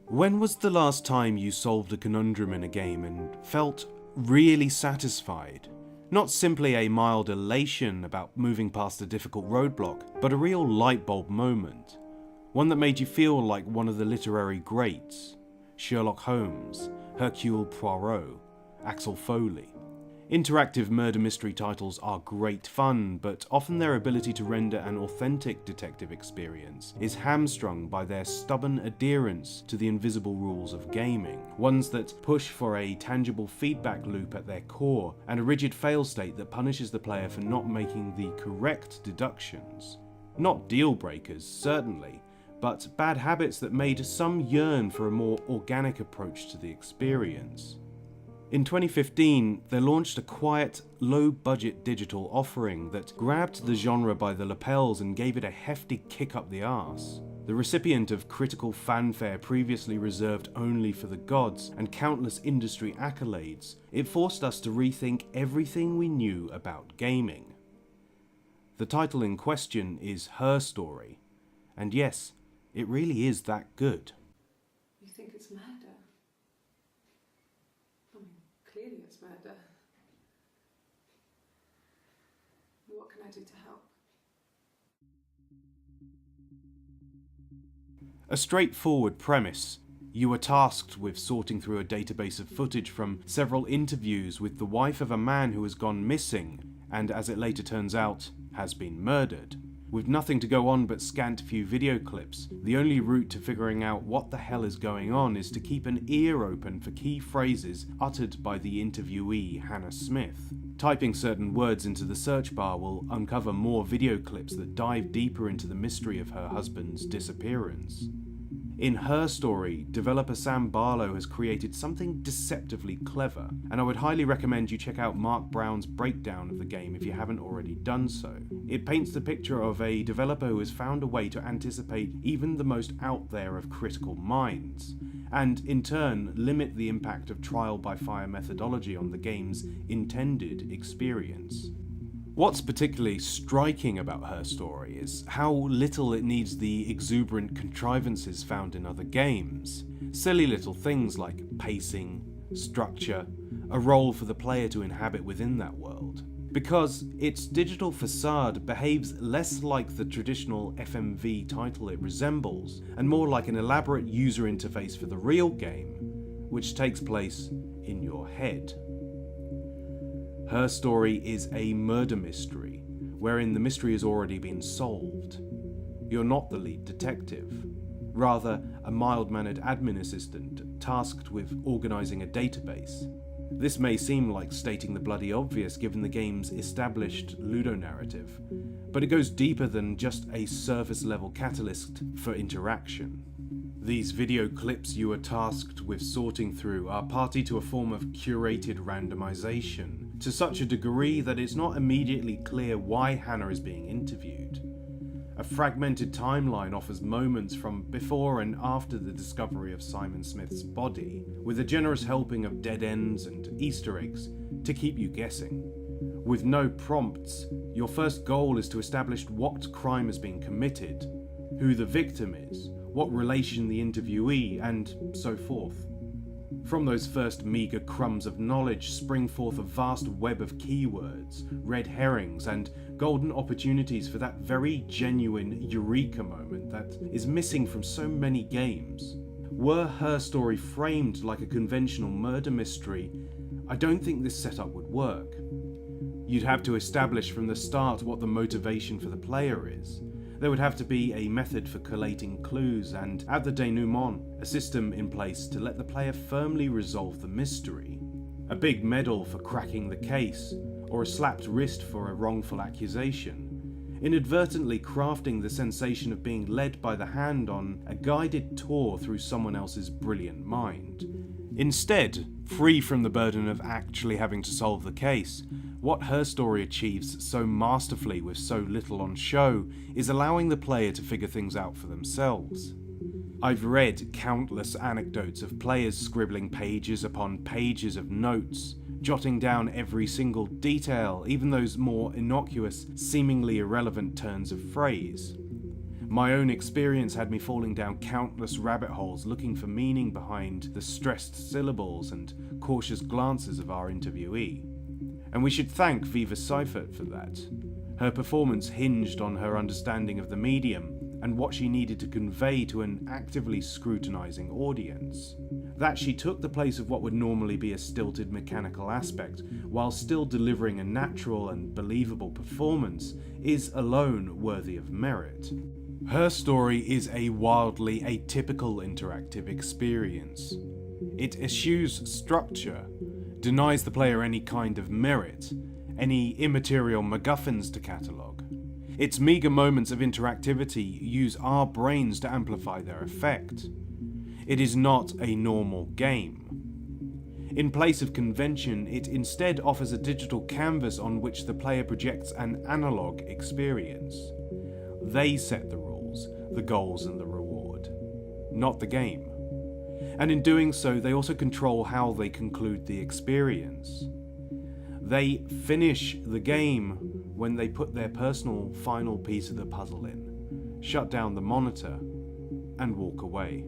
When was the last time you solved a conundrum in a game and felt really satisfied? Not simply a mild elation about moving past a difficult roadblock, but a real light bulb moment. One that made you feel like one of the literary greats. Sherlock Holmes, Hercule Poirot, Axel Foley. Interactive murder mystery titles are great fun, but often their ability to render an authentic detective experience is hamstrung by their stubborn adherence to the invisible rules of gaming, ones that push for a tangible feedback loop at their core and a rigid fail state that punishes the player for not making the correct deductions. Not deal breakers, certainly, but bad habits that made some yearn for a more organic approach to the experience. In 2015, they launched a quiet, low-budget digital offering that grabbed the genre by the lapels and gave it a hefty kick up the arse. The recipient of critical fanfare previously reserved only for the gods and countless industry accolades, it forced us to rethink everything we knew about gaming. The title in question is Her Story, and yes, it really is that good. You think it's murder? Clearly it's murder. What can I do to help? A straightforward premise. You are tasked with sorting through a database of footage from several interviews with the wife of a man who has gone missing, and as it later turns out, has been murdered. With nothing to go on but scant few video clips, the only route to figuring out what the hell is going on is to keep an ear open for key phrases uttered by the interviewee, Hannah Smith. Typing certain words into the search bar will uncover more video clips that dive deeper into the mystery of her husband's disappearance. In Her Story, developer Sam Barlow has created something deceptively clever, and I would highly recommend you check out Mark Brown's breakdown of the game if you haven't already done so. It paints the picture of a developer who has found a way to anticipate even the most out there of critical minds, and in turn limit the impact of trial by fire methodology on the game's intended experience. What's particularly striking about Her Story is how little it needs the exuberant contrivances found in other games. Silly little things like pacing, structure, a role for the player to inhabit within that world. Because its digital facade behaves less like the traditional FMV title it resembles, and more like an elaborate user interface for the real game, which takes place in your head. Her Story is a murder mystery, wherein the mystery has already been solved. You're not the lead detective, rather a mild-mannered admin assistant tasked with organising a database. This may seem like stating the bloody obvious given the game's established ludonarrative, but it goes deeper than just a surface-level catalyst for interaction. These video clips you are tasked with sorting through are party to a form of curated randomization, to such a degree that it's not immediately clear why Hannah is being interviewed. A fragmented timeline offers moments from before and after the discovery of Simon Smith's body, with a generous helping of dead ends and Easter eggs to keep you guessing. With no prompts, your first goal is to establish what crime has been committed, who the victim is, what relation the interviewee, and so forth. From those first meagre crumbs of knowledge spring forth a vast web of keywords, red herrings, and golden opportunities for that very genuine eureka moment that is missing from so many games. Were Her Story framed like a conventional murder mystery, I don't think this setup would work. You'd have to establish from the start what the motivation for the player is. There would have to be a method for collating clues and, at the denouement, a system in place to let the player firmly resolve the mystery. A big medal for cracking the case, or a slapped wrist for a wrongful accusation, inadvertently crafting the sensation of being led by the hand on a guided tour through someone else's brilliant mind. Instead, free from the burden of actually having to solve the case, what Her Story achieves so masterfully with so little on show is allowing the player to figure things out for themselves. I've read countless anecdotes of players scribbling pages upon pages of notes, jotting down every single detail, even those more innocuous, seemingly irrelevant turns of phrase. My own experience had me falling down countless rabbit holes looking for meaning behind the stressed syllables and cautious glances of our interviewee. And we should thank Viva Seifert for that. Her performance hinged on her understanding of the medium and what she needed to convey to an actively scrutinising audience. That she took the place of what would normally be a stilted mechanical aspect, while still delivering a natural and believable performance, is alone worthy of merit. Her story is a wildly atypical interactive experience. It eschews structure, denies the player any kind of merit, any immaterial MacGuffins to catalogue. Its meagre moments of interactivity use our brains to amplify their effect. It is not a normal game. In place of convention, it instead offers a digital canvas on which the player projects an analog experience. They set the rules, the goals and the reward, not the game. And in doing so, they also control how they conclude the experience. They finish the game when they put their personal final piece of the puzzle in, shut down the monitor, and walk away.